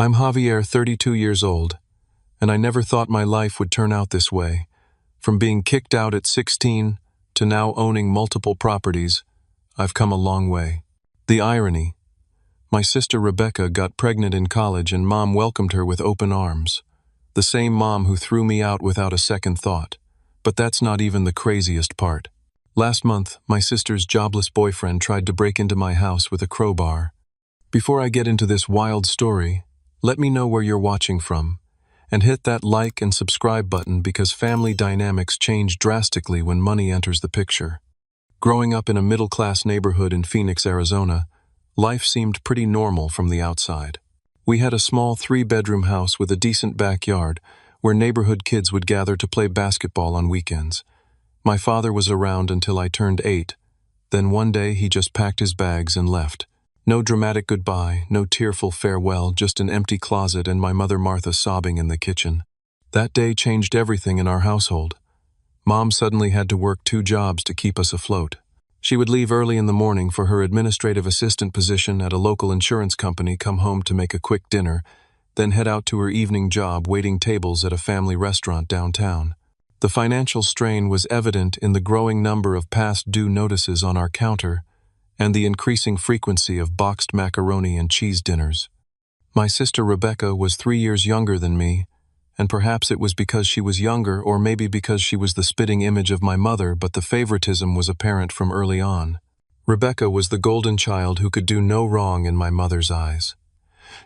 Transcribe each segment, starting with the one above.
I'm Javier, 32 years old, and I never thought my life would turn out this way. From being kicked out at 16 to now owning multiple properties, I've come a long way. The irony: my sister Rebecca got pregnant in college and Mom welcomed her with open arms. The same mom who threw me out without a second thought. But that's not even the craziest part. Last month, my sister's jobless boyfriend tried to break into my house with a crowbar. Before I get into this wild story, let me know where you're watching from, and hit that like and subscribe button because family dynamics change drastically when money enters the picture. Growing up in a middle-class neighborhood in Phoenix, Arizona, life seemed pretty normal from the outside. We had a small 3-bedroom house with a decent backyard where neighborhood kids would gather to play basketball on weekends. My father was around until I turned 8. Then one day he just packed his bags and left. No dramatic goodbye, no tearful farewell, just an empty closet and my mother Martha sobbing in the kitchen. That day changed everything in our household. Mom suddenly had to work 2 jobs to keep us afloat. She would leave early in the morning for her administrative assistant position at a local insurance company, come home to make a quick dinner, then head out to her evening job waiting tables at a family restaurant downtown. The financial strain was evident in the growing number of past due notices on our counter and the increasing frequency of boxed macaroni and cheese dinners. My sister Rebecca was 3 years younger than me, and perhaps it was because she was younger or maybe because she was the spitting image of my mother, but the favoritism was apparent from early on. Rebecca was the golden child who could do no wrong in my mother's eyes.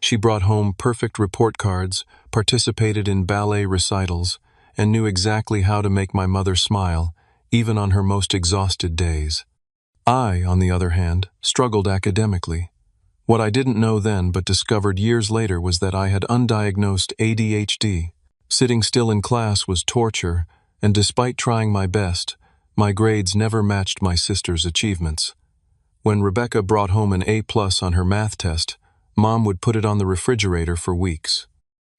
She brought home perfect report cards, participated in ballet recitals, and knew exactly how to make my mother smile, even on her most exhausted days. I, on the other hand, struggled academically. What I didn't know then but discovered years later was that I had undiagnosed ADHD. Sitting still in class was torture, and despite trying my best, my grades never matched my sister's achievements. When Rebecca brought home an A+ on her math test, Mom would put it on the refrigerator for weeks.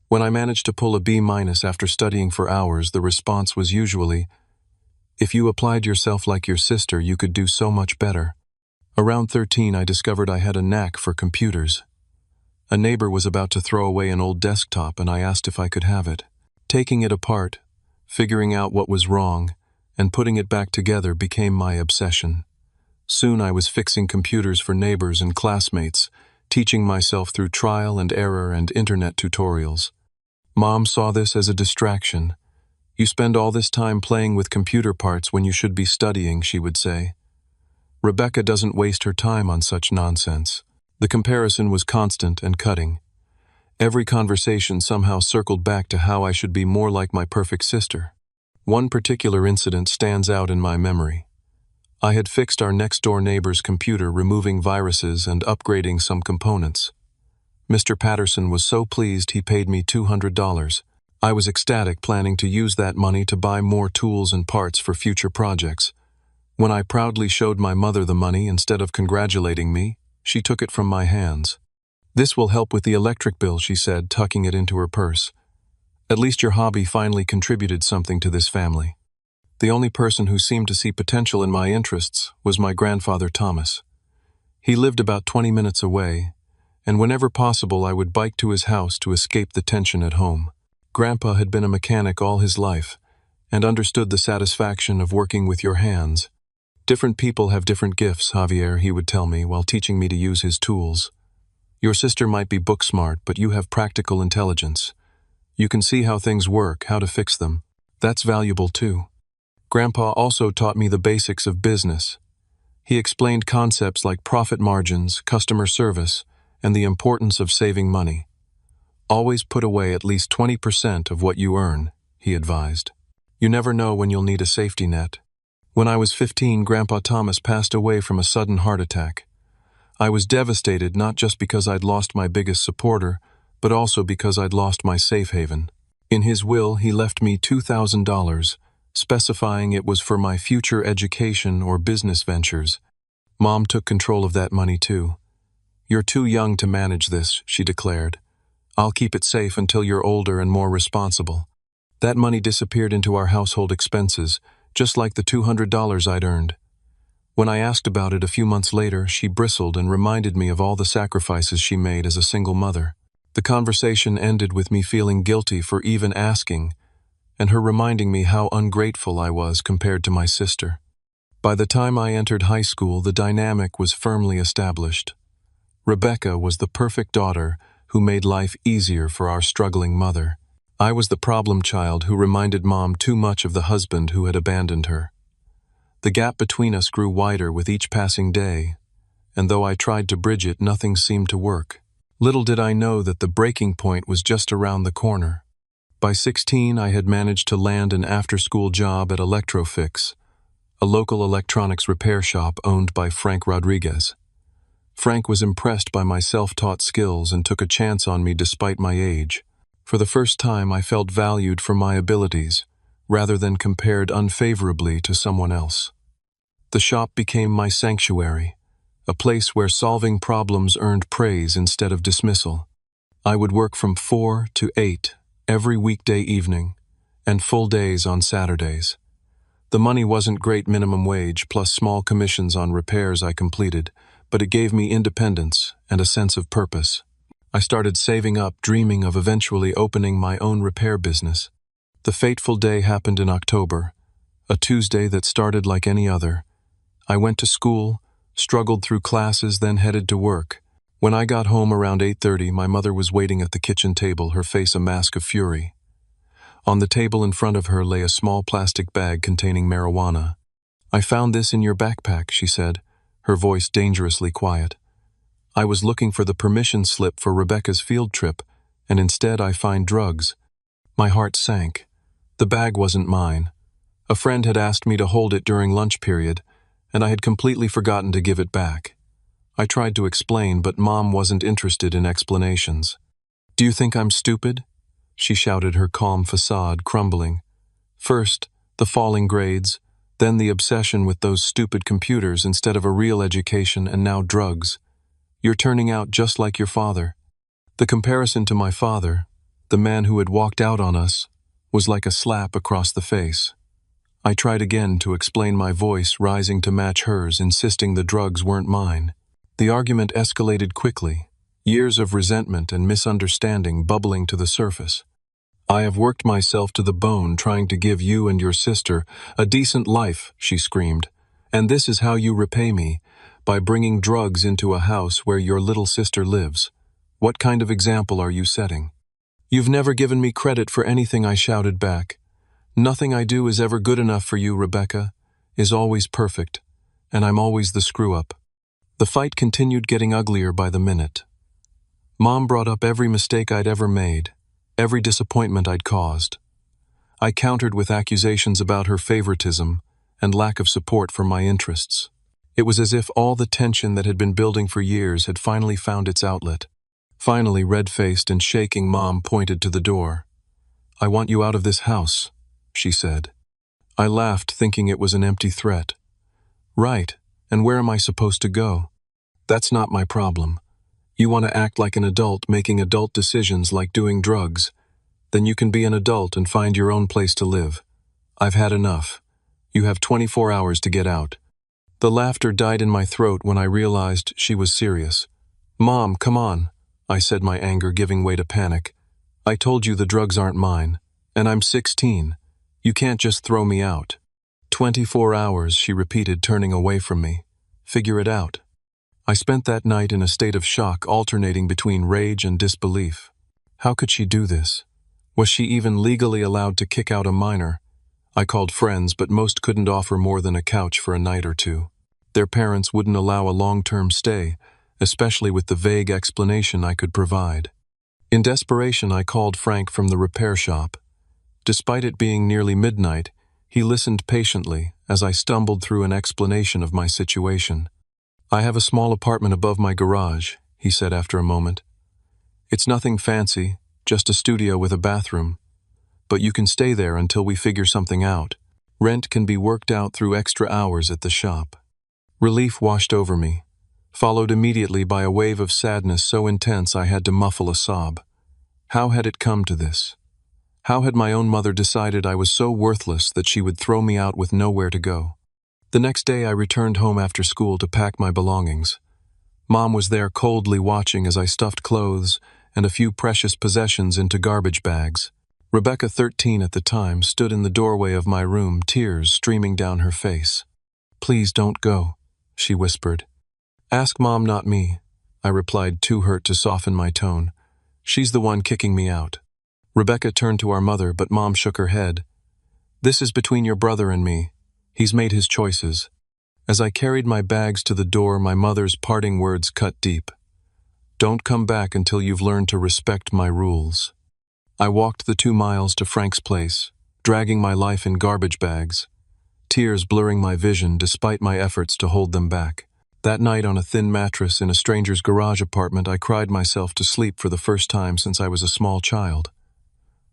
When I managed to pull a B- after studying for hours, the response was usually, "If you applied yourself like your sister, you could do so much better." Around 13, I discovered I had a knack for computers. A neighbor was about to throw away an old desktop and I asked if I could have it. Taking it apart, figuring out what was wrong, and putting it back together became my obsession. Soon I was fixing computers for neighbors and classmates, teaching myself through trial and error and internet tutorials. Mom saw this as a distraction. "You spend all this time playing with computer parts when you should be studying," she would say. Rebecca doesn't waste her time on such nonsense. The comparison was constant and cutting. Every conversation somehow circled back to how I should be more like my perfect sister. One particular incident stands out in my memory. I had fixed our next-door neighbor's computer, removing viruses and upgrading some components. Mr. Patterson was so pleased he paid me $200. I was ecstatic, planning to use that money to buy more tools and parts for future projects. When I proudly showed my mother the money, instead of congratulating me, she took it from my hands. "This will help with the electric bill," she said, tucking it into her purse. "At least your hobby finally contributed something to this family." The only person who seemed to see potential in my interests was my grandfather Thomas. He lived about 20 minutes away, and whenever possible I would bike to his house to escape the tension at home. Grandpa had been a mechanic all his life, and understood the satisfaction of working with your hands. "Different people have different gifts, Javier," he would tell me while teaching me to use his tools. "Your sister might be book smart, but you have practical intelligence. You can see how things work, how to fix them. That's valuable too." Grandpa also taught me the basics of business. He explained concepts like profit margins, customer service, and the importance of saving money. "Always put away at least 20% of what you earn," he advised. "You never know when you'll need a safety net." When I was 15, Grandpa Thomas passed away from a sudden heart attack. I was devastated, not just because I'd lost my biggest supporter, but also because I'd lost my safe haven. In his will, he left me $2,000, specifying it was for my future education or business ventures. Mom took control of that money too. "You're too young to manage this," she declared. "I'll keep it safe until you're older and more responsible." That money disappeared into our household expenses, just like the $200 I'd earned. When I asked about it a few months later, she bristled and reminded me of all the sacrifices she made as a single mother. The conversation ended with me feeling guilty for even asking, and her reminding me how ungrateful I was compared to my sister. By the time I entered high school, the dynamic was firmly established. Rebecca was the perfect daughter who made life easier for our struggling mother. I was the problem child who reminded Mom too much of the husband who had abandoned her. The gap between us grew wider with each passing day, and though I tried to bridge it, nothing seemed to work. Little did I know that the breaking point was just around the corner. By 16, I had managed to land an after-school job at Electrofix, a local electronics repair shop owned by Frank Rodriguez. Frank was impressed by my self-taught skills and took a chance on me despite my age. For the first time, I felt valued for my abilities, rather than compared unfavorably to someone else. The shop became my sanctuary, a place where solving problems earned praise instead of dismissal. I would work from 4 to 8 every weekday evening, and full days on Saturdays. The money wasn't great minimum wage plus small commissions on repairs I completed, but it gave me independence and a sense of purpose. I started saving up, dreaming of eventually opening my own repair business. The fateful day happened in October, a Tuesday that started like any other. I went to school, struggled through classes, then headed to work. When I got home around 8:30, my mother was waiting at the kitchen table, her face a mask of fury. On the table in front of her lay a small plastic bag containing marijuana. "I found this in your backpack," she said, her voice dangerously quiet. "I was looking for the permission slip for Rebecca's field trip, and instead I find drugs." My heart sank. The bag wasn't mine. A friend had asked me to hold it during lunch period, and I had completely forgotten to give it back. I tried to explain, but Mom wasn't interested in explanations. "Do you think I'm stupid?" she shouted, her calm facade crumbling. First, the falling grades, then the obsession with those stupid computers instead of a real education, and now drugs. "You're turning out just like your father." The comparison to my father, the man who had walked out on us, was like a slap across the face. I tried again to explain, my voice rising to match hers, insisting the drugs weren't mine. The argument escalated quickly, years of resentment and misunderstanding bubbling to the surface. "I have worked myself to the bone trying to give you and your sister a decent life," she screamed, "and this is how you repay me, by bringing drugs into a house where your little sister lives. What kind of example are you setting?" "You've never given me credit for anything," I shouted back. "Nothing I do is ever good enough for you. Rebecca is always perfect, and I'm always the screw-up." The fight continued, getting uglier by the minute. Mom brought up every mistake I'd ever made, every disappointment I'd caused. I countered with accusations about her favoritism and lack of support for my interests. It was as if all the tension that had been building for years had finally found its outlet. Finally, red-faced and shaking, Mom pointed to the door. "I want you out of this house," she said. I laughed, thinking it was an empty threat. "Right, and where am I supposed to go?" "That's not my problem. You want to act like an adult, making adult decisions like doing drugs. Then you can be an adult and find your own place to live. I've had enough. You have 24 hours to get out." The laughter died in my throat when I realized she was serious. "Mom, come on," I said, my anger giving way to panic. "I told you the drugs aren't mine, and I'm 16. You can't just throw me out." 24 hours, she repeated, turning away from me. "Figure it out." I spent that night in a state of shock, alternating between rage and disbelief. How could she do this? Was she even legally allowed to kick out a minor? I called friends, but most couldn't offer more than a couch for a night or two. Their parents wouldn't allow a long-term stay, especially with the vague explanation I could provide. In desperation, I called Frank from the repair shop. Despite it being nearly midnight, he listened patiently as I stumbled through an explanation of my situation. "I have a small apartment above my garage," he said after a moment. "It's nothing fancy, just a studio with a bathroom. But you can stay there until we figure something out. Rent can be worked out through extra hours at the shop." Relief washed over me, followed immediately by a wave of sadness so intense I had to muffle a sob. How had it come to this? How had my own mother decided I was so worthless that she would throw me out with nowhere to go? The next day I returned home after school to pack my belongings. Mom was there coldly watching as I stuffed clothes and a few precious possessions into garbage bags. Rebecca, 13 at the time, stood in the doorway of my room, tears streaming down her face. "Please don't go," she whispered. "Ask Mom, not me," I replied, too hurt to soften my tone. "She's the one kicking me out." Rebecca turned to our mother, but Mom shook her head. "This is between your brother and me. He's made his choices." As I carried my bags to the door, my mother's parting words cut deep. "Don't come back until you've learned to respect my rules." I walked the 2 miles to Frank's place, dragging my life in garbage bags, tears blurring my vision despite my efforts to hold them back. That night on a thin mattress in a stranger's garage apartment, I cried myself to sleep for the first time since I was a small child.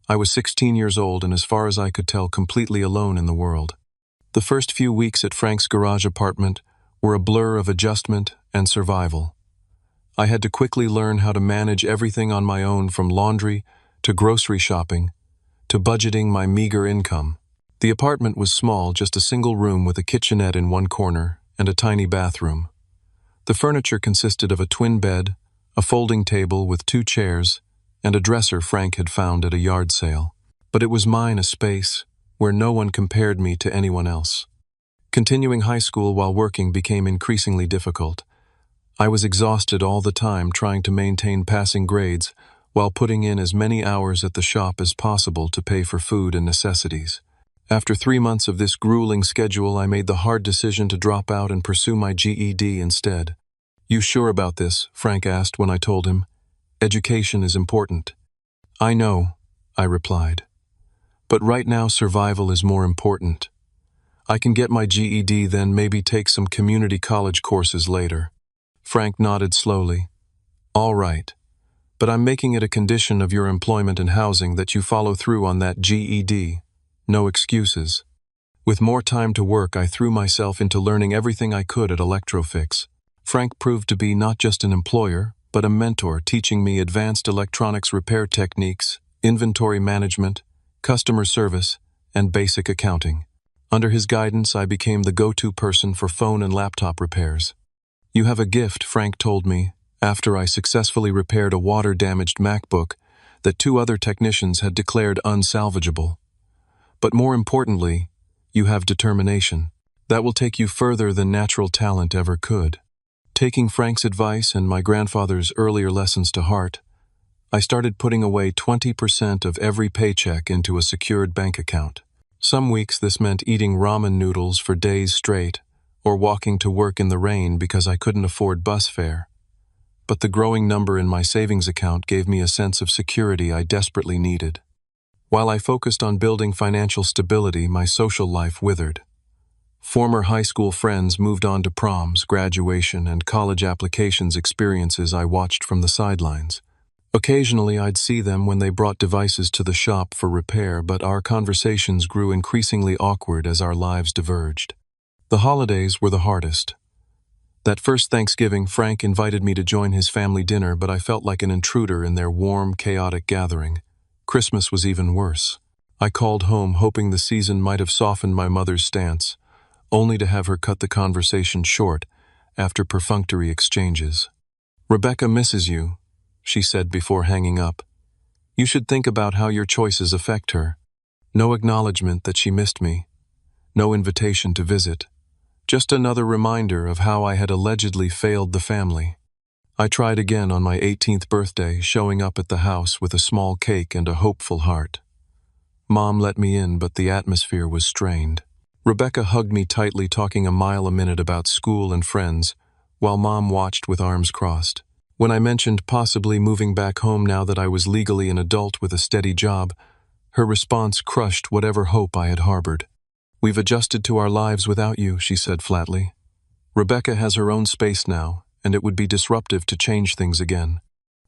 I was 16 years old and, as far as I could tell, completely alone in the world. The first few weeks at Frank's garage apartment were a blur of adjustment and survival. I had to quickly learn how to manage everything on my own, from laundry to grocery shopping to budgeting my meager income. The apartment was small, just a single room with a kitchenette in one corner and a tiny bathroom. The furniture consisted of a twin bed, a folding table with 2 chairs, and a dresser Frank had found at a yard sale. But it was mine, a space where no one compared me to anyone else. Continuing high school while working became increasingly difficult. I was exhausted all the time trying to maintain passing grades while putting in as many hours at the shop as possible to pay for food and necessities. After 3 months of this grueling schedule, I made the hard decision to drop out and pursue my GED instead. "You sure about this?" Frank asked when I told him. "Education is important." "I know," I replied. "But right now survival is more important. I can get my GED, then maybe take some community college courses later." Frank nodded slowly. "All right. But I'm making it a condition of your employment and housing that you follow through on that GED. No excuses." With more time to work, I threw myself into learning everything I could at Electrofix. Frank proved to be not just an employer, but a mentor, teaching me advanced electronics repair techniques, inventory management, customer service, and basic accounting. Under his guidance, I became the go-to person for phone and laptop repairs. "You have a gift," Frank told me, after I successfully repaired a water-damaged MacBook that 2 other technicians had declared unsalvageable. "But more importantly, you have determination. That will take you further than natural talent ever could." Taking Frank's advice and my grandfather's earlier lessons to heart, I started putting away 20% of every paycheck into a secured bank account. Some weeks this meant eating ramen noodles for days straight, or walking to work in the rain because I couldn't afford bus fare. But the growing number in my savings account gave me a sense of security I desperately needed. While I focused on building financial stability, my social life withered. Former high school friends moved on to proms, graduation, and college applications, experiences I watched from the sidelines. Occasionally I'd see them when they brought devices to the shop for repair, but our conversations grew increasingly awkward as our lives diverged. The holidays were the hardest. That first Thanksgiving, Frank invited me to join his family dinner, but I felt like an intruder in their warm, chaotic gathering. Christmas was even worse. I called home hoping the season might have softened my mother's stance, only to have her cut the conversation short after perfunctory exchanges. "Rebecca misses you," she said before hanging up. "You should think about how your choices affect her." No acknowledgement that she missed me. No invitation to visit. Just another reminder of how I had allegedly failed the family. I tried again on my 18th birthday, showing up at the house with a small cake and a hopeful heart. Mom let me in, but the atmosphere was strained. Rebecca hugged me tightly, talking a mile a minute about school and friends, while Mom watched with arms crossed. When I mentioned possibly moving back home now that I was legally an adult with a steady job, her response crushed whatever hope I had harbored. "We've adjusted to our lives without you," she said flatly. "Rebecca has her own space now, and it would be disruptive to change things again."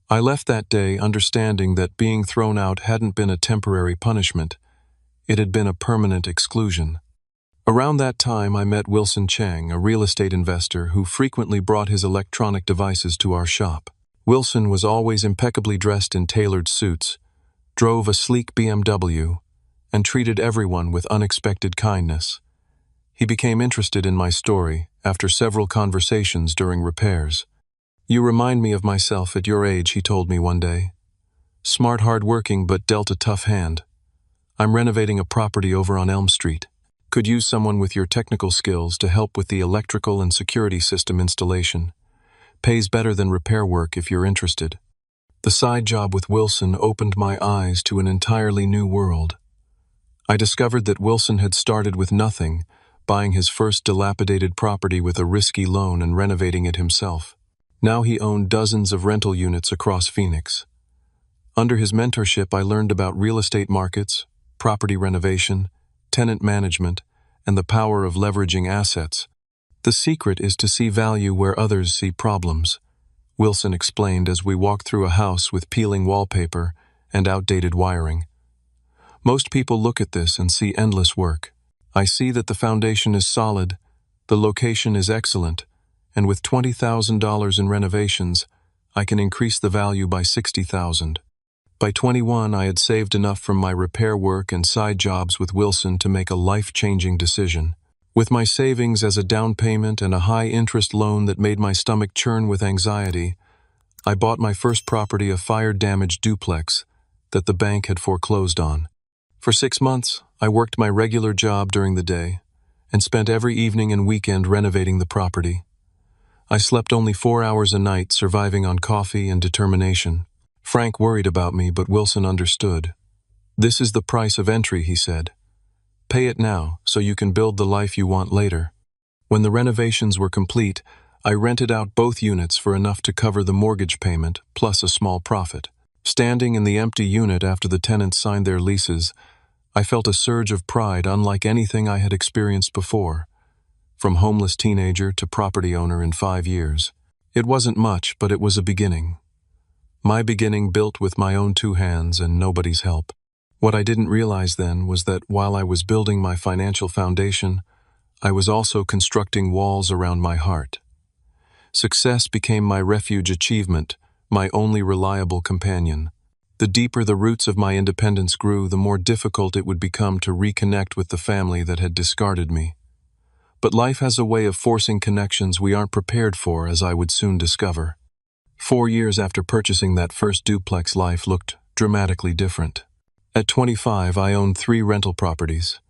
I left that day understanding that being thrown out hadn't been a temporary punishment. It had been a permanent exclusion. Around that time, I met Wilson Chang, a real estate investor who frequently brought his electronic devices to our shop. Wilson was always impeccably dressed in tailored suits, drove a sleek BMW, and treated everyone with unexpected kindness. He became interested in my story after several conversations during repairs. "You remind me of myself at your age," he told me one day. Smart, hard-working, but dealt a tough hand. I'm renovating a property over on Elm Street. Could use someone with your technical skills to help with the electrical and security system installation. Pays better than repair work if you're interested. The side job with Wilson opened my eyes to an entirely new world. I discovered that Wilson had started with nothing, buying his first dilapidated property with a risky loan and renovating it himself. Now he owned dozens of rental units across Phoenix. Under his mentorship, I learned about real estate markets, property renovation, tenant management, and the power of leveraging assets. The secret is to see value where others see problems, Wilson explained as we walked through a house with peeling wallpaper and outdated wiring. Most people look at this and see endless work. I see that the foundation is solid, the location is excellent, and with $20,000 in renovations, I can increase the value by $60,000. By 21, I had saved enough from my repair work and side jobs with Wilson to make a life-changing decision. With my savings as a down payment and a high-interest loan that made my stomach churn with anxiety, I bought my first property, a fire-damaged duplex that the bank had foreclosed on. For 6 months, I worked my regular job during the day and spent every evening and weekend renovating the property. I slept only 4 hours a night, surviving on coffee and determination. Frank worried about me, but Wilson understood. "This is the price of entry," he said. "Pay it now so you can build the life you want later." When the renovations were complete, I rented out both units for enough to cover the mortgage payment, plus a small profit. Standing in the empty unit after the tenants signed their leases, I felt a surge of pride unlike anything I had experienced before. From homeless teenager to property owner in 5 years. It wasn't much, but it was a beginning. My beginning built with my own 2 hands and nobody's help. What I didn't realize then was that while I was building my financial foundation, I was also constructing walls around my heart. Success became my refuge, achievement, my only reliable companion. The deeper the roots of my independence grew, the more difficult it would become to reconnect with the family that had discarded me. But life has a way of forcing connections we aren't prepared for, as I would soon discover. 4 years after purchasing that first duplex, life looked dramatically different. At 25, I owned 3 rental properties.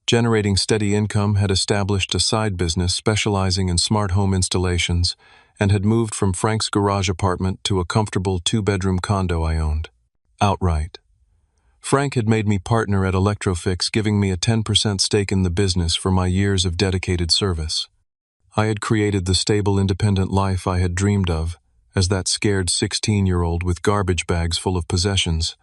Generating steady income, had established a side business specializing in smart home installations, and had moved from Frank's garage apartment to a comfortable 2-bedroom condo I owned. Outright. Frank had made me partner at Electrofix, giving me a 10% stake in the business for my years of dedicated service. I had created the stable, independent life I had dreamed of, as that scared 16-year-old with garbage bags full of possessions.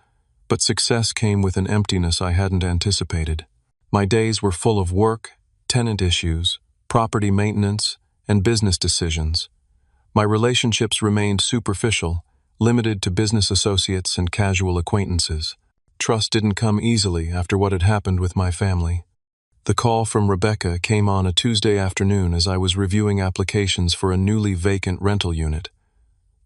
But success came with an emptiness I hadn't anticipated. My days were full of work, tenant issues, property maintenance, and business decisions. My relationships remained superficial, limited to business associates and casual acquaintances. Trust didn't come easily after what had happened with my family. The call from Rebecca came on a Tuesday afternoon as I was reviewing applications for a newly vacant rental unit.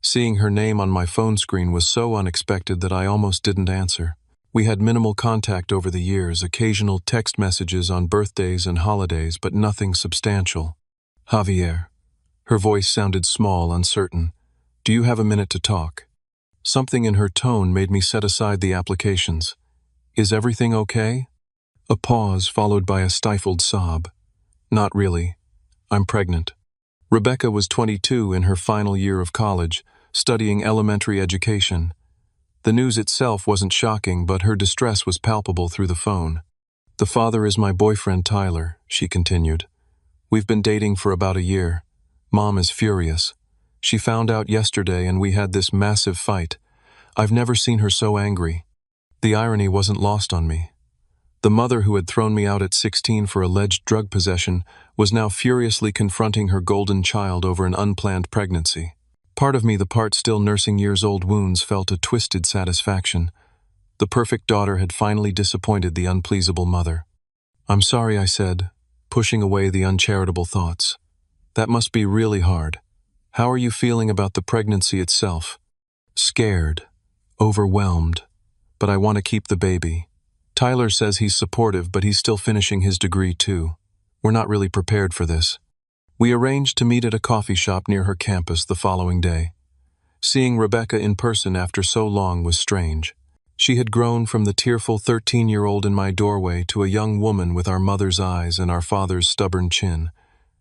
Seeing her name on my phone screen was so unexpected that I almost didn't answer. We had minimal contact over the years, occasional text messages on birthdays and holidays, but nothing substantial. "Javier." Her voice sounded small, uncertain. "Do you have a minute to talk?" Something in her tone made me set aside the applications. "Is everything okay?" A pause followed by a stifled sob. "Not really. I'm pregnant." Rebecca was 22 in her final year of college, studying elementary education. The news itself wasn't shocking, but her distress was palpable through the phone. "The father is my boyfriend, Tyler," she continued. "We've been dating for about a year. Mom is furious. She found out yesterday and we had this massive fight. I've never seen her so angry." The irony wasn't lost on me. The mother who had thrown me out at 16 for alleged drug possession was now furiously confronting her golden child over an unplanned pregnancy. Part of me, the part still nursing years-old wounds, felt a twisted satisfaction. The perfect daughter had finally disappointed the unpleasable mother. "I'm sorry," I said, pushing away the uncharitable thoughts. "That must be really hard. How are you feeling about the pregnancy itself?" "Scared. Overwhelmed. But I want to keep the baby. Tyler says he's supportive, but he's still finishing his degree too. We're not really prepared for this." We arranged to meet at a coffee shop near her campus the following day. Seeing Rebecca in person after so long was strange. She had grown from the tearful 13-year-old in my doorway to a young woman with our mother's eyes and our father's stubborn chin.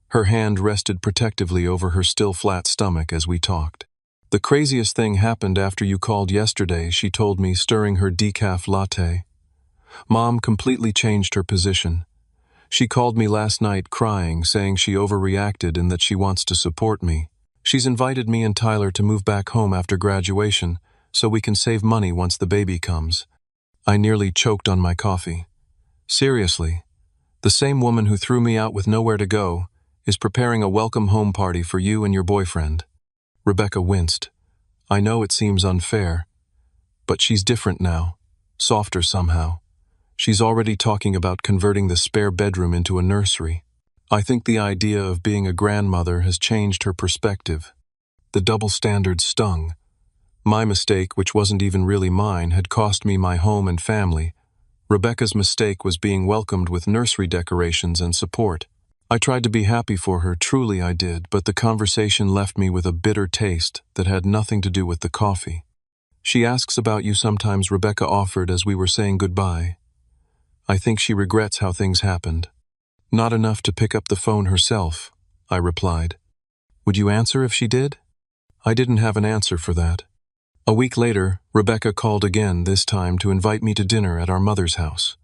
Her hand rested protectively over her still flat stomach as we talked. "The craziest thing happened after you called yesterday," she told me, stirring her decaf latte. "Mom completely changed her position. She called me last night crying, saying she overreacted and that she wants to support me. She's invited me and Tyler to move back home after graduation so we can save money once the baby comes." I nearly choked on my coffee. Seriously, the same woman who threw me out with nowhere to go is preparing a welcome home party for you and your boyfriend. Rebecca winced. I know it seems unfair, but she's different now, softer somehow. She's already talking about converting the spare bedroom into a nursery. I think the idea of being a grandmother has changed her perspective. The double standard stung. My mistake, which wasn't even really mine, had cost me my home and family. Rebecca's mistake was being welcomed with nursery decorations and support. I tried to be happy for her, truly I did, but the conversation left me with a bitter taste that had nothing to do with the coffee. "She asks about you sometimes," Rebecca offered as we were saying goodbye. "I think she regrets how things happened." "Not enough to pick up the phone herself," I replied. "Would you answer if she did?" I didn't have an answer for that. A week later, Rebecca called again, this time to invite me to dinner at our mother's house.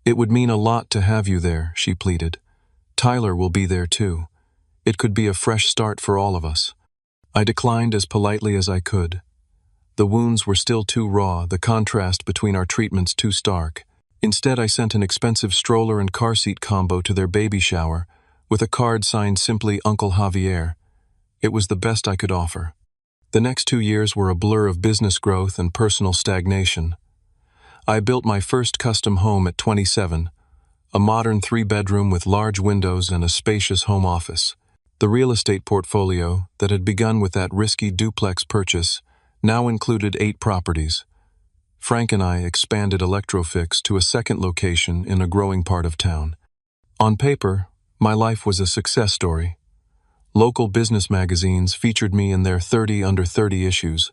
"It would mean a lot to have you there," she pleaded. "Tyler will be there too. It could be a fresh start for all of us." I declined as politely as I could. The wounds were still too raw, the contrast between our treatments too stark. Instead, I sent an expensive stroller and car seat combo to their baby shower, with a card signed simply Uncle Javier. It was the best I could offer. The next 2 years were a blur of business growth and personal stagnation. I built my first custom home at 27, a modern 3-bedroom with large windows and a spacious home office. The real estate portfolio, that had begun with that risky duplex purchase, now included 8 properties. Frank and I expanded Electrofix to a second location in a growing part of town. On paper, my life was a success story. Local business magazines featured me in their 30 under 30 issues.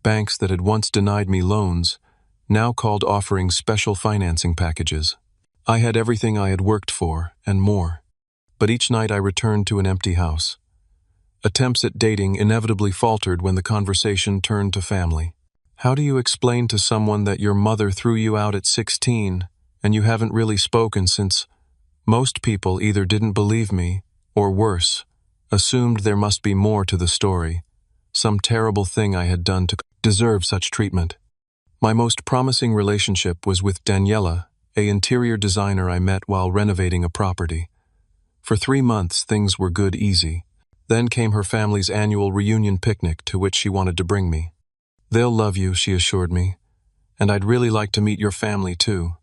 Banks that had once denied me loans now called offering special financing packages. I had everything I had worked for, and more. But each night I returned to an empty house. Attempts at dating inevitably faltered when the conversation turned to family. How do you explain to someone that your mother threw you out at 16 and you haven't really spoken since? Most people either didn't believe me, or worse, assumed there must be more to the story, some terrible thing I had done to deserve such treatment. My most promising relationship was with Daniela, an interior designer I met while renovating a property. For 3 months, things were good easy. Then came her family's annual reunion picnic, to which she wanted to bring me. "They'll love you," she assured me, "and I'd really like to meet your family too.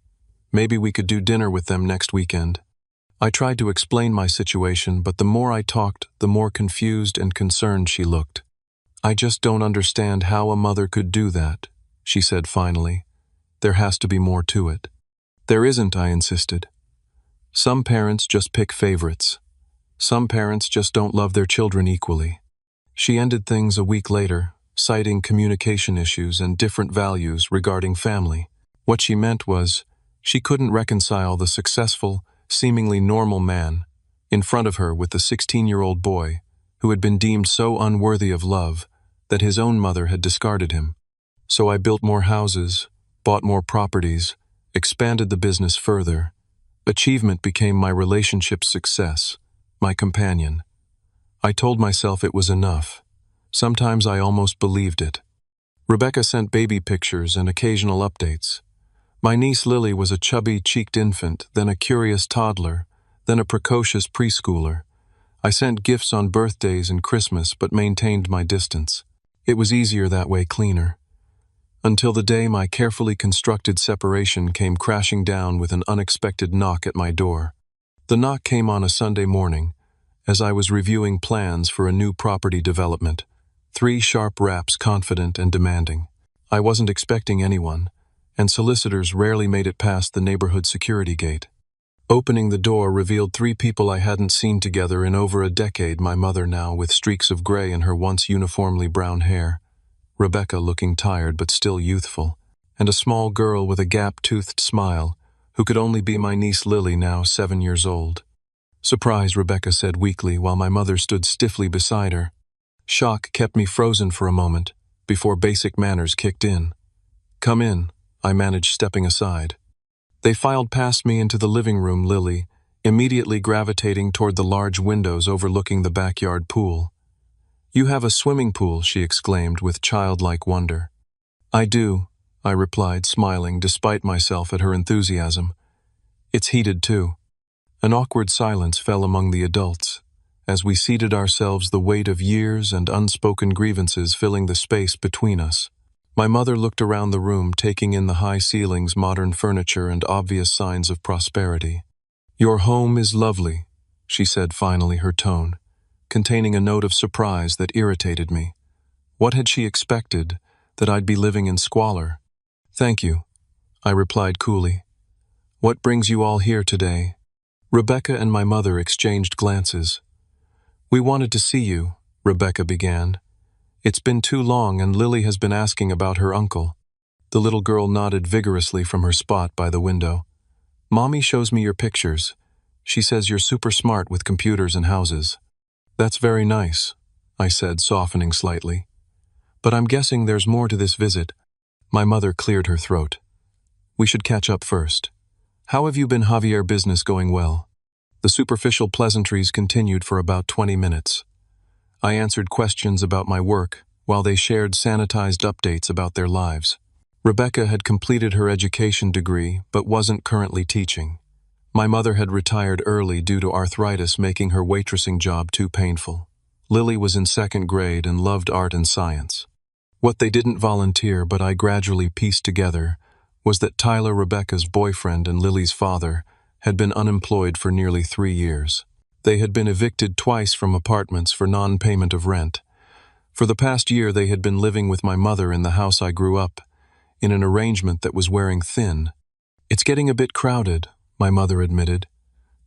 Maybe we could do dinner with them next weekend." I tried to explain my situation, but the more I talked, the more confused and concerned she looked. "I just don't understand how a mother could do that," she said finally. "There has to be more to it." "There isn't," I insisted. "Some parents just pick favorites. Some parents just don't love their children equally." She ended things a week later, citing communication issues and different values regarding family. What she meant was, she couldn't reconcile the successful, seemingly normal man in front of her with the 16-year-old boy who had been deemed so unworthy of love that his own mother had discarded him. So I built more houses, bought more properties, expanded the business further. Achievement became my relationship success, my companion. I told myself it was enough. Sometimes I almost believed it. Rebecca sent baby pictures and occasional updates. My niece Lily was a chubby-cheeked infant, then a curious toddler, then a precocious preschooler. I sent gifts on birthdays and Christmas, but maintained my distance. It was easier that way, cleaner. Until the day my carefully constructed separation came crashing down with an unexpected knock at my door. The knock came on a Sunday morning, as I was reviewing plans for a new property development. 3 sharp raps, confident and demanding. I wasn't expecting anyone, and solicitors rarely made it past the neighborhood security gate. Opening the door revealed 3 people I hadn't seen together in over a decade, my mother now with streaks of gray in her once uniformly brown hair, Rebecca looking tired but still youthful, and a small girl with a gap-toothed smile, who could only be my niece Lily, now 7 years old. "Surprise," Rebecca said weakly while my mother stood stiffly beside her. Shock kept me frozen for a moment, before basic manners kicked in. "Come in," I managed, stepping aside. They filed past me into the living room, Lily immediately gravitating toward the large windows overlooking the backyard pool. "You have a swimming pool," she exclaimed with childlike wonder. "I do," I replied, smiling despite myself at her enthusiasm. "It's heated too." An awkward silence fell among the adults, as we seated ourselves, the weight of years and unspoken grievances filling the space between us. My mother looked around the room, taking in the high ceilings, modern furniture, and obvious signs of prosperity. "Your home is lovely," she said finally, her tone containing a note of surprise that irritated me. What had she expected? That I'd be living in squalor? "Thank you," I replied coolly. "What brings you all here today?" Rebecca and my mother exchanged glances. "We wanted to see you," Rebecca began. "It's been too long, and Lily has been asking about her uncle." The little girl nodded vigorously from her spot by the window. "Mommy shows me your pictures. She says you're super smart with computers and houses." "That's very nice," I said, softening slightly. "But I'm guessing there's more to this visit." My mother cleared her throat. "We should catch up first. How have you been, Javier? Business going well?" The superficial pleasantries continued for about 20 minutes. I answered questions about my work, while they shared sanitized updates about their lives. Rebecca had completed her education degree, but wasn't currently teaching. My mother had retired early due to arthritis, making her waitressing job too painful. Lily was in 2nd grade and loved art and science. What they didn't volunteer, but I gradually pieced together, was that Tyler, Rebecca's boyfriend and Lily's father, had been unemployed for nearly 3 years. They had been evicted twice from apartments for non-payment of rent. For the past year they had been living with my mother in the house I grew up, in an arrangement that was wearing thin. "It's getting a bit crowded," my mother admitted.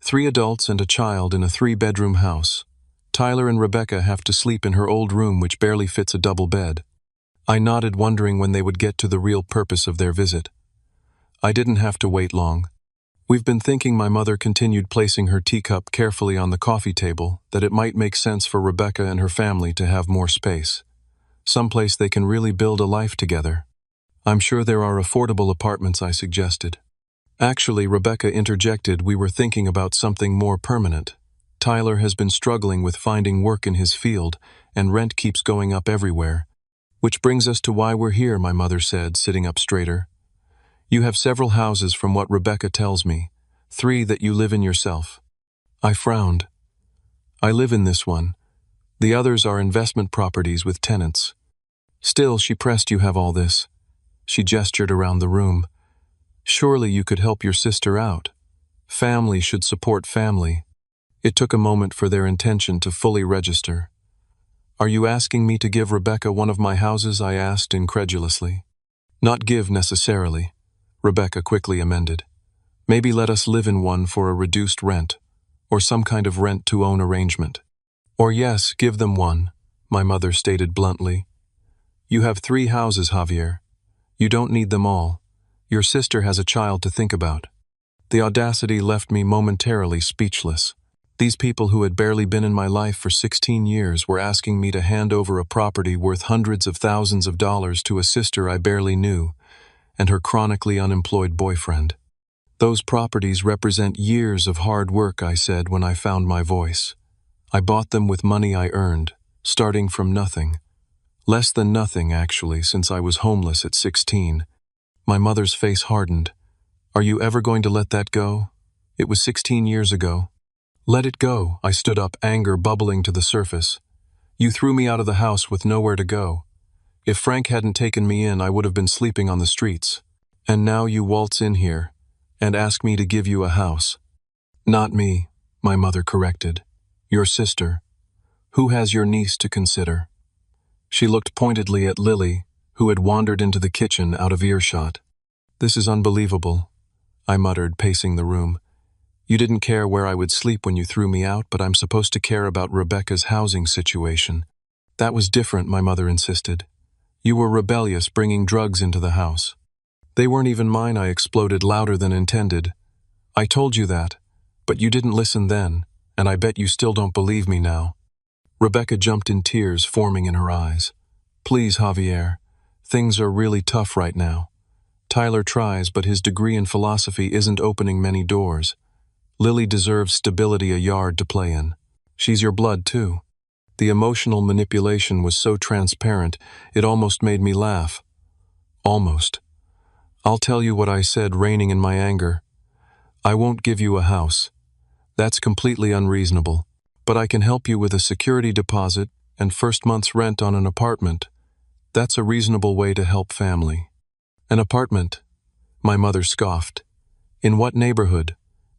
3 adults and a child in a 3-bedroom house. Tyler and Rebecca have to sleep in her old room, which barely fits a double bed. I nodded, wondering when they would get to the real purpose of their visit. I didn't have to wait long. "We've been thinking," my mother continued, placing her teacup carefully on the coffee table, "that it might make sense for Rebecca and her family to have more space. Someplace they can really build a life together." "I'm sure there are affordable apartments," I suggested. "Actually," Rebecca interjected, "we were thinking about something more permanent. Tyler has been struggling with finding work in his field, and rent keeps going up everywhere." "Which brings us to why we're here," my mother said, sitting up straighter. "You have several houses from what Rebecca tells me, 3 that you live in yourself." I frowned. "I live in this one. The others are investment properties with tenants." "Still," she pressed, "you have all this." She gestured around the room. "Surely you could help your sister out. Family should support family." It took a moment for their intention to fully register. "Are you asking me to give Rebecca one of my houses?" I asked incredulously. "Not give necessarily," Rebecca quickly amended. "Maybe let us live in one for a reduced rent, or some kind of rent-to-own arrangement." "Or yes, give them one," my mother stated bluntly. "You have 3 houses, Javier. You don't need them all. Your sister has a child to think about." The audacity left me momentarily speechless. These people who had barely been in my life for 16 years were asking me to hand over a property worth hundreds of thousands of dollars to a sister I barely knew, and her chronically unemployed boyfriend. "Those properties represent years of hard work," I said when I found my voice. "I bought them with money I earned, starting from nothing. Less than nothing, actually, since I was homeless at 16. My mother's face hardened. "Are you ever going to let that go? It was 16 years ago." "Let it go," I stood up, anger bubbling to the surface. "You threw me out of the house with nowhere to go. If Frank hadn't taken me in, I would have been sleeping on the streets. And now you waltz in here and ask me to give you a house." "Not me," my mother corrected. "Your sister. Who has your niece to consider?" She looked pointedly at Lily, who had wandered into the kitchen out of earshot. "This is unbelievable," I muttered, pacing the room. "You didn't care where I would sleep when you threw me out, but I'm supposed to care about Rebecca's housing situation." "That was different," my mother insisted. "You were rebellious, bringing drugs into the house." They weren't even mine, I exploded louder than intended. I told you that, but you didn't listen then, and I bet you still don't believe me now. Rebecca jumped in, tears forming in her eyes. Please, Javier. Things are really tough right now. Tyler tries, but his degree in philosophy isn't opening many doors. Lily deserves stability, a yard to play in. She's your blood, too. The emotional manipulation was so transparent, it almost made me laugh. Almost. I'll tell you what I said, reining in my anger. I won't give you a house. That's completely unreasonable. But I can help you with a security deposit and first month's rent on an apartment. That's a reasonable way to help family. An apartment? My mother scoffed. In what neighborhood?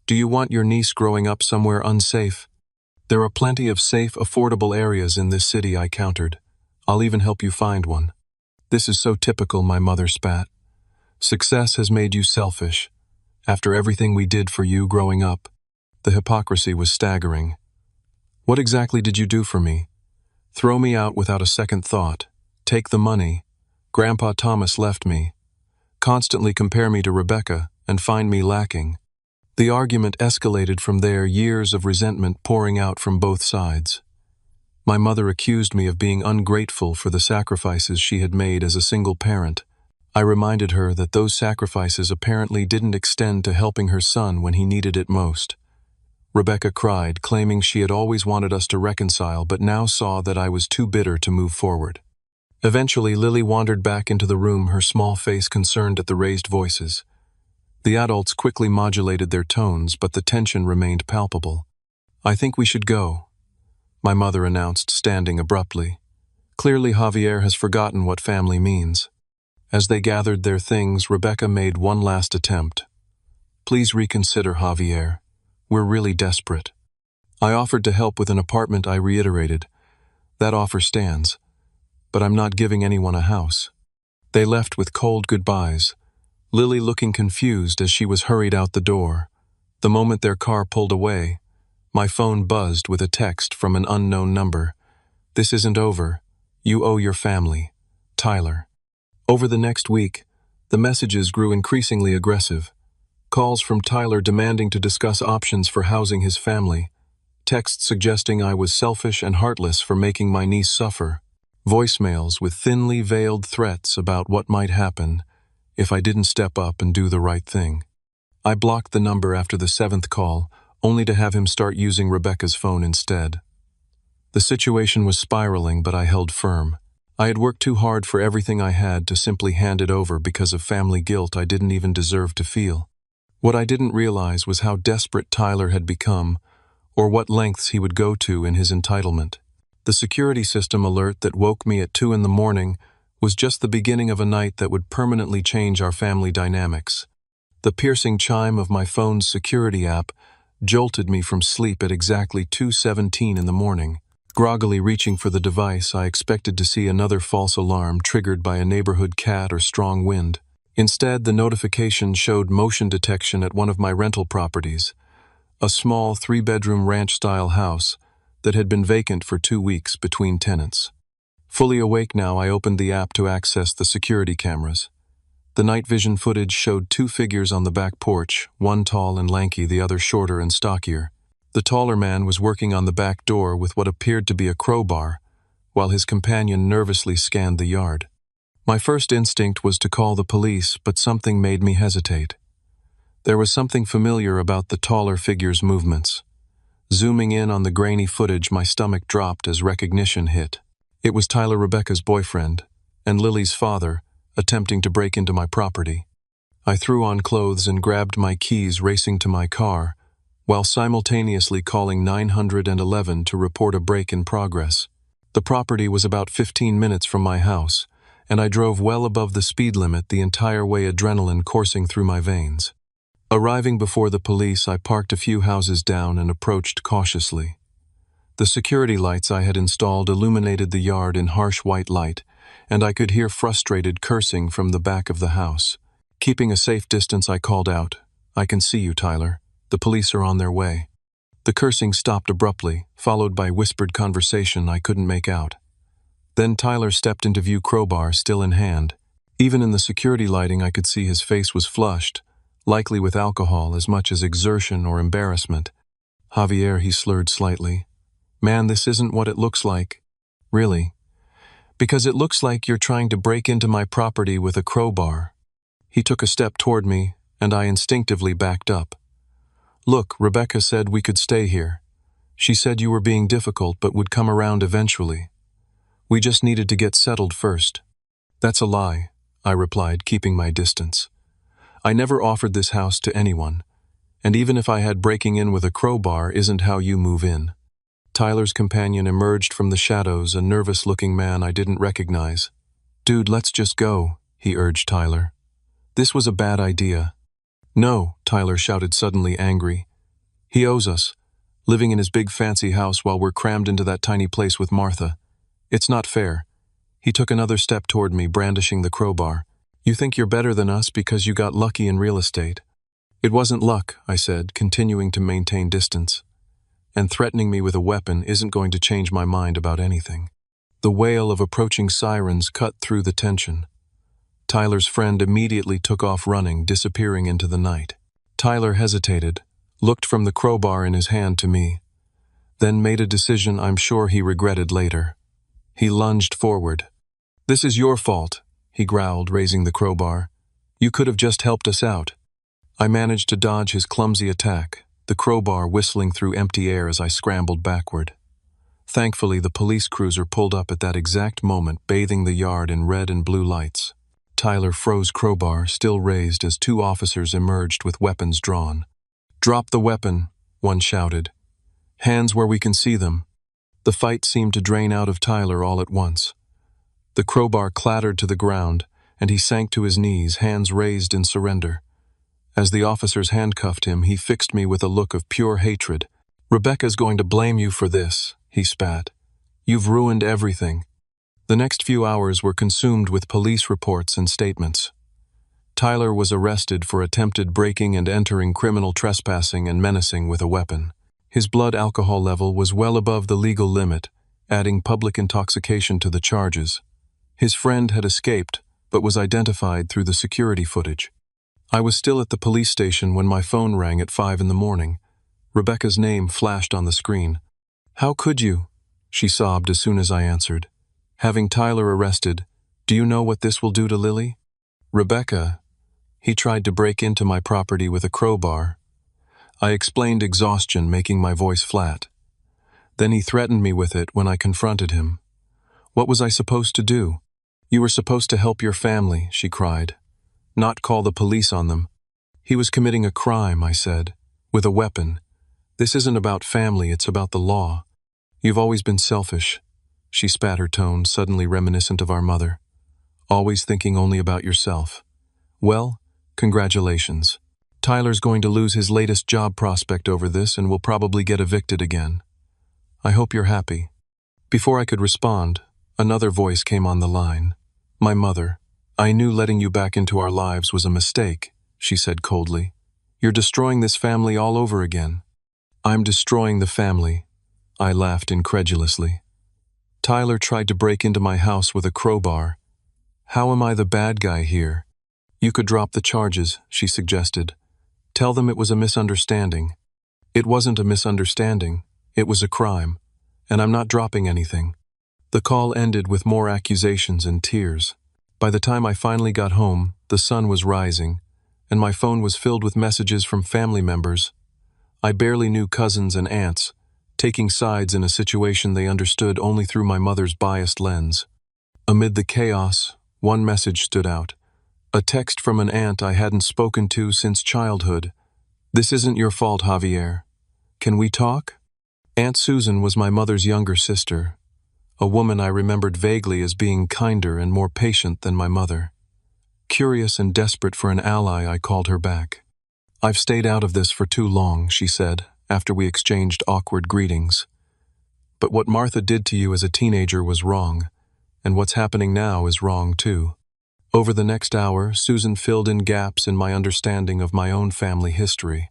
Do you want your niece growing up somewhere unsafe? There are plenty of safe, affordable areas in this city, I countered. I'll even help you find one. This is so typical, my mother spat. Success has made you selfish. After everything we did for you growing up, the hypocrisy was staggering. What exactly did you do for me? Throw me out without a second thought. Take the money. Grandpa Thomas left me. Constantly compare me to Rebecca and find me lacking. The argument escalated from there, years of resentment pouring out from both sides. My mother accused me of being ungrateful for the sacrifices she had made as a single parent. I reminded her that those sacrifices apparently didn't extend to helping her son when he needed it most. Rebecca cried, claiming she had always wanted us to reconcile but now saw that I was too bitter to move forward. Eventually, Lily wandered back into the room, her small face concerned at the raised voices. The adults quickly modulated their tones, but the tension remained palpable. I think we should go, my mother announced, standing abruptly. Clearly, Javier has forgotten what family means. As they gathered their things, Rebecca made one last attempt. Please reconsider, Javier. We're really desperate. I offered to help with an apartment, I reiterated. That offer stands. But I'm not giving anyone a house. They left with cold goodbyes, Lily looking confused as she was hurried out the door. The moment their car pulled away, my phone buzzed with a text from an unknown number. This isn't over. You owe your family. Tyler. Over the next week, the messages grew increasingly aggressive. Calls from Tyler demanding to discuss options for housing his family. Texts suggesting I was selfish and heartless for making my niece suffer. Voicemails with thinly veiled threats about what might happen if I didn't step up and do the right thing. I blocked the number after the 7th call, only to have him start using Rebecca's phone instead. The situation was spiraling, but I held firm. I had worked too hard for everything I had to simply hand it over because of family guilt I didn't even deserve to feel. What I didn't realize was how desperate Tyler had become, or what lengths he would go to in his entitlement. The security system alert that woke me at 2 in the morning was just the beginning of a night that would permanently change our family dynamics. The piercing chime of my phone's security app jolted me from sleep at exactly 2:17 in the morning. Groggily reaching for the device, I expected to see another false alarm triggered by a neighborhood cat or strong wind. Instead, the notification showed motion detection at one of my rental properties, a small 3-bedroom ranch-style house that had been vacant for 2 weeks between tenants. Fully awake now, I opened the app to access the security cameras. The night vision footage showed 2 figures on the back porch, one tall and lanky, the other shorter and stockier. The taller man was working on the back door with what appeared to be a crowbar, while his companion nervously scanned the yard. My first instinct was to call the police, but something made me hesitate. There was something familiar about the taller figure's movements. Zooming in on the grainy footage, my stomach dropped as recognition hit. It was Tyler, Rebecca's boyfriend, and Lily's father, attempting to break into my property. I threw on clothes and grabbed my keys, racing to my car, while simultaneously calling 911 to report a break in progress. The property was about 15 minutes from my house, and I drove well above the speed limit the entire way, adrenaline coursing through my veins. Arriving before the police, I parked a few houses down and approached cautiously. The security lights I had installed illuminated the yard in harsh white light, and I could hear frustrated cursing from the back of the house. Keeping a safe distance, I called out, "I can see you, Tyler. The police are on their way." The cursing stopped abruptly, followed by whispered conversation I couldn't make out. Then Tyler stepped into view, crowbar still in hand. Even in the security lighting, I could see his face was flushed, likely with alcohol as much as exertion or embarrassment. Javier, he slurred slightly. Man, this isn't what it looks like. Really. Because it looks like you're trying to break into my property with a crowbar. He took a step toward me, and I instinctively backed up. Look, Rebecca said we could stay here. She said you were being difficult but would come around eventually. We just needed to get settled first. That's a lie, I replied, keeping my distance. I never offered this house to anyone, and even if I had, breaking in with a crowbar isn't how you move in. Tyler's companion emerged from the shadows, a nervous-looking man I didn't recognize. Dude, let's just go, he urged Tyler. This was a bad idea. No, Tyler shouted, suddenly angry. He owes us, living in his big fancy house while we're crammed into that tiny place with Martha. It's not fair. He took another step toward me, brandishing the crowbar. You think you're better than us because you got lucky in real estate. It wasn't luck, I said, continuing to maintain distance. And threatening me with a weapon isn't going to change my mind about anything. The wail of approaching sirens cut through the tension. Tyler's friend immediately took off running, disappearing into the night. Tyler hesitated, looked from the crowbar in his hand to me, then made a decision I'm sure he regretted later. He lunged forward. This is your fault, he growled, raising the crowbar. You could have just helped us out. I managed to dodge his clumsy attack, the crowbar whistling through empty air as I scrambled backward. Thankfully, the police cruiser pulled up at that exact moment, bathing the yard in red and blue lights. Tyler froze crowbar, still raised, as two officers emerged with weapons drawn. Drop the weapon, one shouted. Hands where we can see them. The fight seemed to drain out of Tyler all at once. The crowbar clattered to the ground, and he sank to his knees, hands raised in surrender. As the officers handcuffed him, he fixed me with a look of pure hatred. Rebecca's going to blame you for this, he spat. You've ruined everything. The next few hours were consumed with police reports and statements. Tyler was arrested for attempted breaking and entering, criminal trespassing, and menacing with a weapon. His blood alcohol level was well above the legal limit, adding public intoxication to the charges. His friend had escaped, but was identified through the security footage. I was still at the police station when my phone rang at 5 in the morning. Rebecca's name flashed on the screen. How could you? She sobbed as soon as I answered. Having Tyler arrested, do you know what this will do to Lily? Rebecca, he tried to break into my property with a crowbar. I explained, exhaustion making my voice flat. Then he threatened me with it when I confronted him. What was I supposed to do? You were supposed to help your family, she cried. Not call the police on them. He was committing a crime, I said, with a weapon. This isn't about family, it's about the law. You've always been selfish. She spat, her tone suddenly reminiscent of our mother. Always thinking only about yourself. Well, congratulations. Tyler's going to lose his latest job prospect over this and will probably get evicted again. I hope you're happy. Before I could respond, another voice came on the line. My mother. I knew letting you back into our lives was a mistake, she said coldly. You're destroying this family all over again. I'm destroying the family, I laughed incredulously. Tyler tried to break into my house with a crowbar. How am I the bad guy here? You could drop the charges, she suggested. Tell them it was a misunderstanding. It wasn't a misunderstanding. It was a crime. And I'm not dropping anything. The call ended with more accusations and tears. By the time I finally got home, the sun was rising, and my phone was filled with messages from family members. I barely knew cousins and aunts, taking sides in a situation they understood only through my mother's biased lens. Amid the chaos, one message stood out. A text from an aunt I hadn't spoken to since childhood. This isn't your fault, Javier. Can we talk? Aunt Susan was my mother's younger sister, a woman I remembered vaguely as being kinder and more patient than my mother. Curious and desperate for an ally, I called her back. I've stayed out of this for too long, she said, after we exchanged awkward greetings. But what Martha did to you as a teenager was wrong, and what's happening now is wrong too. Over the next hour, Susan filled in gaps in my understanding of my own family history.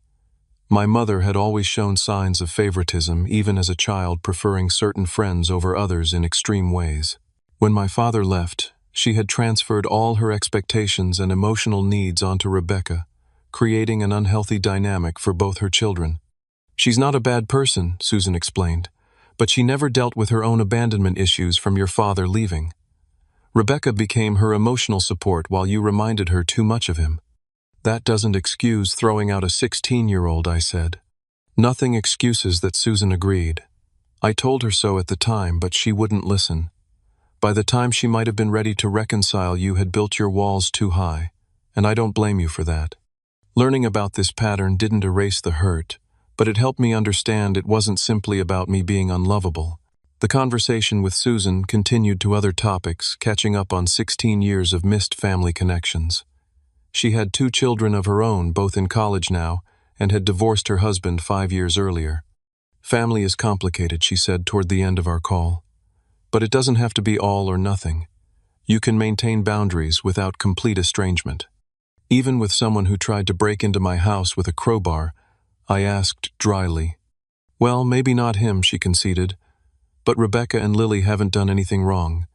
My mother had always shown signs of favoritism, even as a child, preferring certain friends over others in extreme ways. When my father left, She had transferred all her expectations and emotional needs onto Rebecca, creating an unhealthy dynamic for both her children. "She's not a bad person," Susan explained, "but she never dealt with her own abandonment issues from your father leaving. Rebecca became her emotional support while you reminded her too much of him." "That doesn't excuse throwing out a 16-year-old, I said. "Nothing excuses that," Susan agreed. "I told her so at the time, but she wouldn't listen. By the time she might have been ready to reconcile, you had built your walls too high, and I don't blame you for that." Learning about this pattern didn't erase the hurt, but it helped me understand it wasn't simply about me being unlovable. The conversation with Susan continued to other topics, catching up on 16 years of missed family connections. She had 2 children of her own, both in college now, and had divorced her husband 5 years earlier. "Family is complicated," she said toward the end of our call. "But it doesn't have to be all or nothing. You can maintain boundaries without complete estrangement." Even with someone who tried to break into my house with a crowbar, I asked dryly. "Well, maybe not him," she conceded. "But Rebecca and Lily haven't done anything wrong.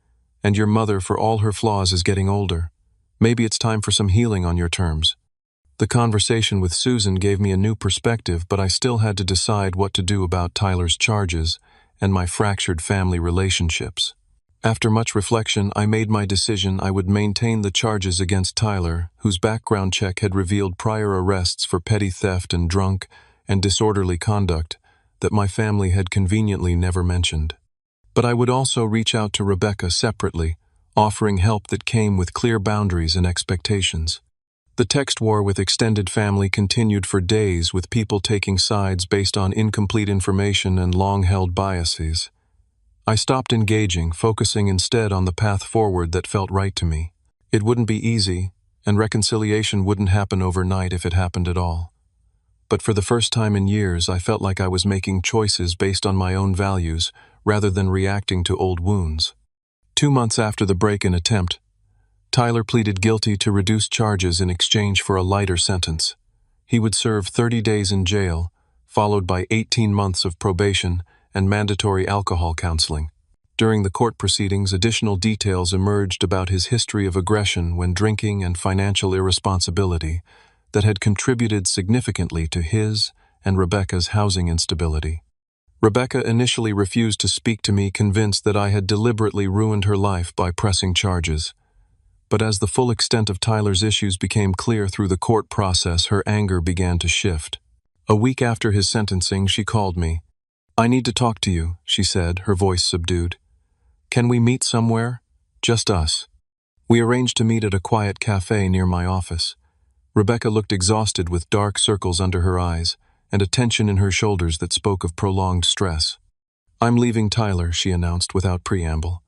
And your mother, for all her flaws, is getting older. Maybe it's time for some healing on your terms." The conversation with Susan gave me a new perspective, but I still had to decide what to do about Tyler's charges and my fractured family relationships. After much reflection, I made my decision I would maintain the charges against Tyler, whose background check had revealed prior arrests for petty theft and drunk and disorderly conduct that my family had conveniently never mentioned. But I would also reach out to Rebecca separately, offering help that came with clear boundaries and expectations. The text war with extended family continued for days, with people taking sides based on incomplete information and long-held biases. I stopped engaging, focusing instead on the path forward that felt right to me. It wouldn't be easy, and reconciliation wouldn't happen overnight if it happened at all. But for the first time in years, I felt like I was making choices based on my own values rather than reacting to old wounds. 2 months after the break-in attempt, Tyler pleaded guilty to reduced charges in exchange for a lighter sentence. He would serve 30 days in jail, followed by 18 months of probation and mandatory alcohol counseling. During the court proceedings, additional details emerged about his history of aggression when drinking and financial irresponsibility that had contributed significantly to his and Rebecca's housing instability. Rebecca initially refused to speak to me, convinced that I had deliberately ruined her life by pressing charges. But as the full extent of Tyler's issues became clear through the court process, her anger began to shift. A week after his sentencing, she called me. "I need to talk to you," she said, her voice subdued. "Can we meet somewhere? Just us." We arranged to meet at a quiet cafe near my office. Rebecca looked exhausted, with dark circles under her eyes and a tension in her shoulders that spoke of prolonged stress. "I'm leaving Tyler," she announced without preamble.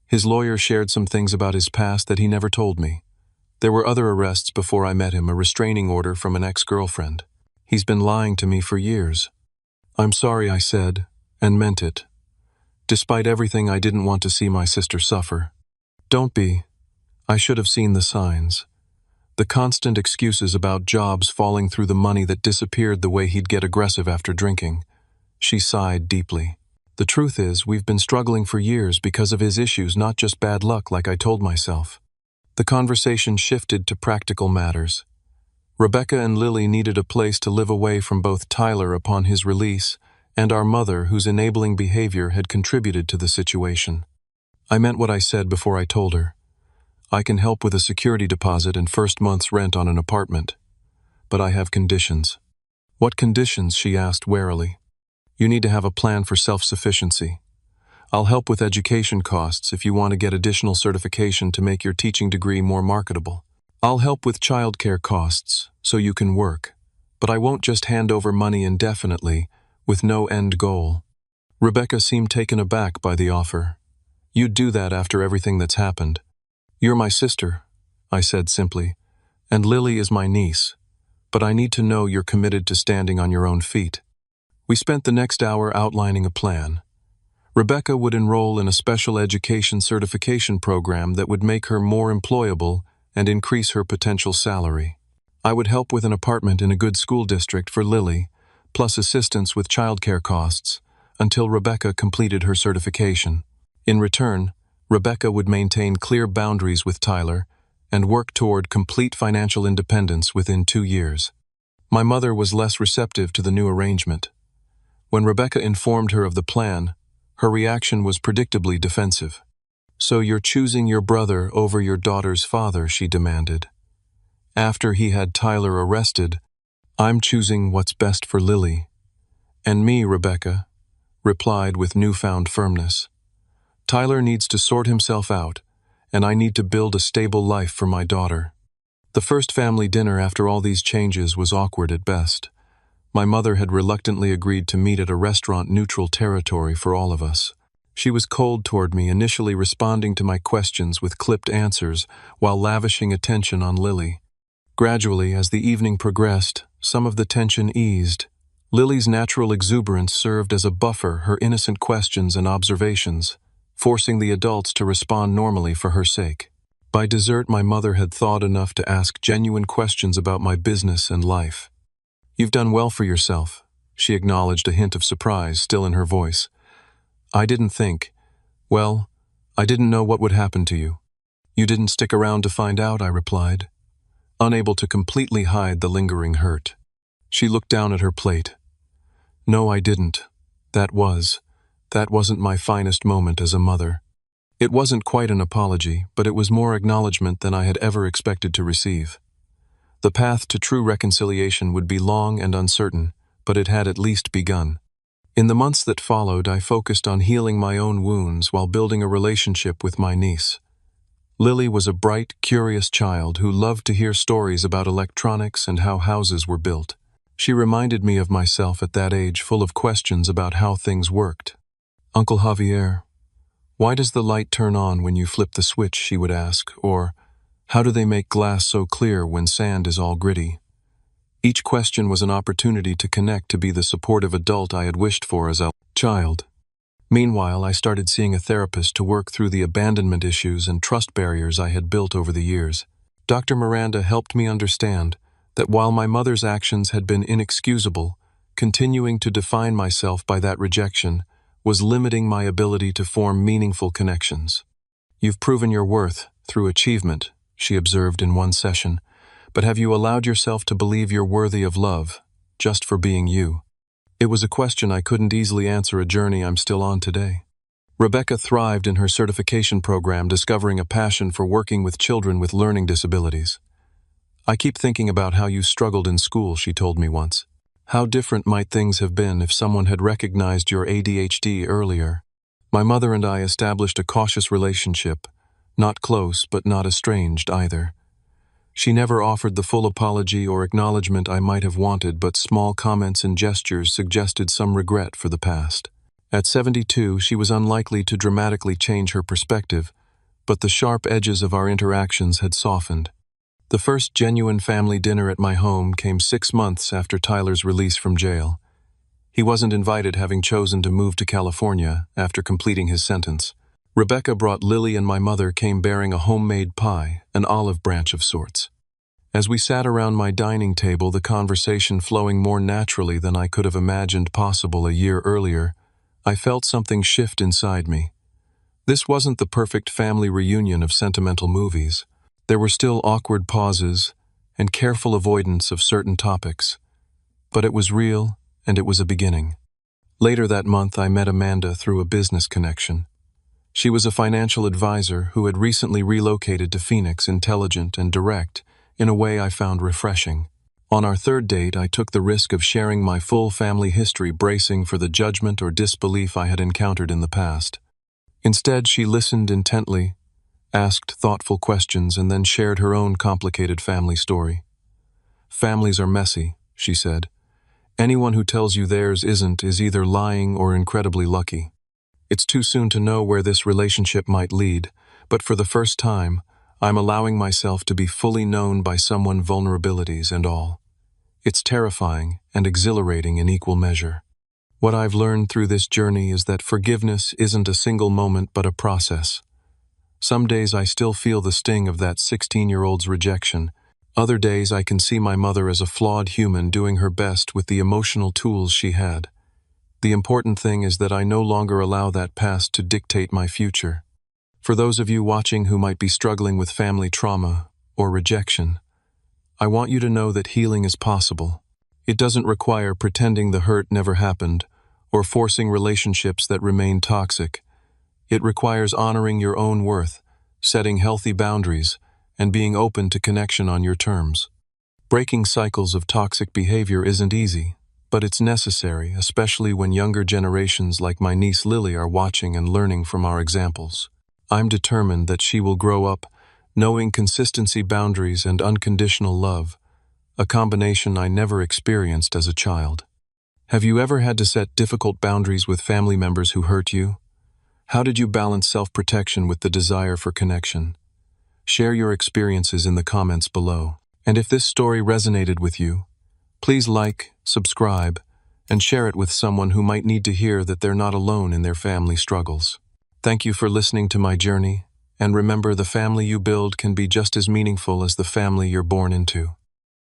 His lawyer shared some things about his past that he never told me. There were other arrests before I met him, a restraining order from an ex-girlfriend. He's been lying to me for years. "I'm sorry," I said, and meant it. Despite everything, I didn't want to see my sister suffer. "Don't be. I should have seen the signs." The constant excuses about jobs falling through, the money that disappeared, the way he'd get aggressive after drinking. She sighed deeply. "The truth is, we've been struggling for years because of his issues, not just bad luck like I told myself." The conversation shifted to practical matters. Rebecca and Lily needed a place to live away from both Tyler upon his release and our mother, whose enabling behavior had contributed to the situation. I meant what I said before I told her. "I can help with a security deposit and first month's rent on an apartment. But I have conditions." "What conditions?" she asked warily. "You need to have a plan for self-sufficiency. I'll help with education costs if you want to get additional certification to make your teaching degree more marketable. I'll help with childcare costs so you can work. But I won't just hand over money indefinitely with no end goal." Rebecca seemed taken aback by the offer. "You'd do that after everything that's happened." "You're my sister," I said simply, "and Lily is my niece. But I need to know you're committed to standing on your own feet." We spent the next hour outlining a plan. Rebecca would enroll in a special education certification program that would make her more employable and increase her potential salary. I would help with an apartment in a good school district for Lily, plus assistance with childcare costs, until Rebecca completed her certification. In return, Rebecca would maintain clear boundaries with Tyler and work toward complete financial independence within 2 years. My mother was less receptive to the new arrangement. When Rebecca informed her of the plan, her reaction was predictably defensive. "So you're choosing your brother over your daughter's father," she demanded. "After he had Tyler arrested, I'm choosing what's best for Lily." "And me," Rebecca replied with newfound firmness. "Tyler needs to sort himself out, and I need to build a stable life for my daughter." The first family dinner after all these changes was awkward at best. My mother had reluctantly agreed to meet at a restaurant neutral territory for all of us. She was cold toward me, initially responding to my questions with clipped answers while lavishing attention on Lily. Gradually, as the evening progressed, some of the tension eased. Lily's natural exuberance served as a buffer, her innocent questions and observations, forcing the adults to respond normally for her sake. By dessert, my mother had thought enough to ask genuine questions about my business and life. "You've done well for yourself," she acknowledged, a hint of surprise still in her voice. "I didn't think. Well, I didn't know what would happen to you." "You didn't stick around to find out," I replied, unable to completely hide the lingering hurt. She looked down at her plate. "No, I didn't. That wasn't my finest moment as a mother." It wasn't quite an apology, but it was more acknowledgement than I had ever expected to receive. The path to true reconciliation would be long and uncertain, but it had at least begun. In the months that followed, I focused on healing my own wounds while building a relationship with my niece. Lily was a bright, curious child who loved to hear stories about electronics and how houses were built. She reminded me of myself at that age, full of questions about how things worked. "Uncle Javier, why does the light turn on when you flip the switch?" she would ask, or, "How do they make glass so clear when sand is all gritty?" Each question was an opportunity to connect, to be the supportive adult I had wished for as a child. Meanwhile, I started seeing a therapist to work through the abandonment issues and trust barriers I had built over the years. Dr. Miranda helped me understand that while my mother's actions had been inexcusable, continuing to define myself by that rejection was limiting my ability to form meaningful connections. "You've proven your worth through achievement," she observed in one session, "but have you allowed yourself to believe you're worthy of love, just for being you?" It was a question I couldn't easily answer, a journey I'm still on today. Rebecca thrived in her certification program, discovering a passion for working with children with learning disabilities. "I keep thinking about how you struggled in school," she told me once. "How different might things have been if someone had recognized your ADHD earlier?" My mother and I established a cautious relationship, not close but not estranged either. She never offered the full apology or acknowledgement I might have wanted, but small comments and gestures suggested some regret for the past. At 72, she was unlikely to dramatically change her perspective, but the sharp edges of our interactions had softened. The first genuine family dinner at my home came 6 months after Tyler's release from jail. He wasn't invited, having chosen to move to California after completing his sentence. Rebecca brought Lily, and my mother came bearing a homemade pie, an olive branch of sorts. As we sat around my dining table, the conversation flowing more naturally than I could have imagined possible a year earlier, I felt something shift inside me. This wasn't the perfect family reunion of sentimental movies. There were still awkward pauses and careful avoidance of certain topics. But it was real, and it was a beginning. Later that month, I met Amanda through a business connection. She was a financial advisor who had recently relocated to Phoenix, intelligent and direct, in a way I found refreshing. On our third date, I took the risk of sharing my full family history, bracing for the judgment or disbelief I had encountered in the past. Instead, she listened intently, asked thoughtful questions, and then shared her own complicated family story. "Families are messy," she said. "Anyone who tells you theirs isn't is either lying or incredibly lucky. It's too soon to know where this relationship might lead, but for the first time, I'm allowing myself to be fully known by someone, vulnerabilities and all. It's terrifying and exhilarating in equal measure. What I've learned through this journey is that forgiveness isn't a single moment but a process. Some days I still feel the sting of that 16-year-old's rejection. Other days I can see my mother as a flawed human doing her best with the emotional tools she had. The important thing is that I no longer allow that past to dictate my future. For those of you watching who might be struggling with family trauma or rejection, I want you to know that healing is possible. It doesn't require pretending the hurt never happened or forcing relationships that remain toxic. It requires honoring your own worth, setting healthy boundaries, and being open to connection on your terms. Breaking cycles of toxic behavior isn't easy, but it's necessary, especially when younger generations like my niece Lily are watching and learning from our examples. I'm determined that she will grow up knowing consistency, boundaries, and unconditional love, a combination I never experienced as a child. Have you ever had to set difficult boundaries with family members who hurt you? How did you balance self-protection with the desire for connection? Share your experiences in the comments below. And if this story resonated with you, please like, subscribe, and share it with someone who might need to hear that they're not alone in their family struggles. Thank you for listening to my journey, and remember, the family you build can be just as meaningful as the family you're born into.